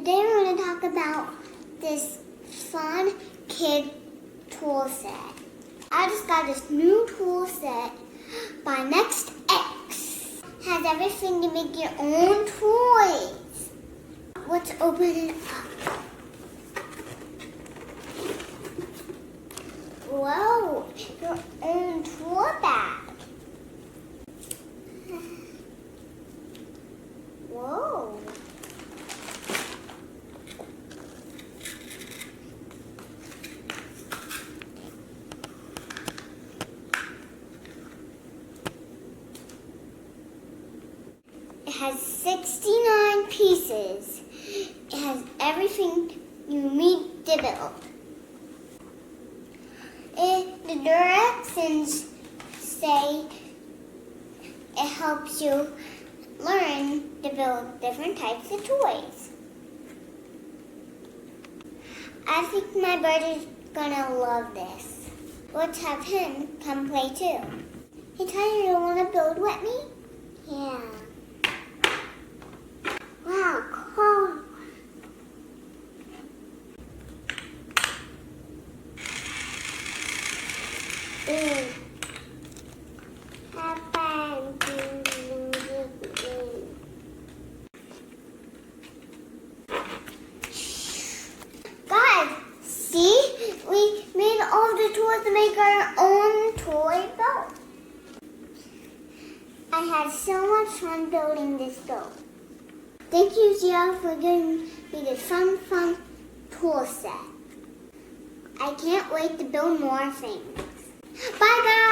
Today we're going to talk about this fun kid tool set. I just got this new tool set by Nextx. Has everything to make your own toys. Let's open it up. Whoa, your own tool bag. Whoa. It has 69 pieces. It has everything you need to build. The directions say it helps you learn to build different types of toys. I think my brother's gonna love this. Let's have him come play too. Hey Tyler, you wanna build with me? Yeah. Wow, cool. Have fun. Guys, see? We made all the tools to make our own toy boat. I had so much fun building this boat. Thank you, Gia, for giving me this fun tool set. I can't wait to build more things. Bye, guys!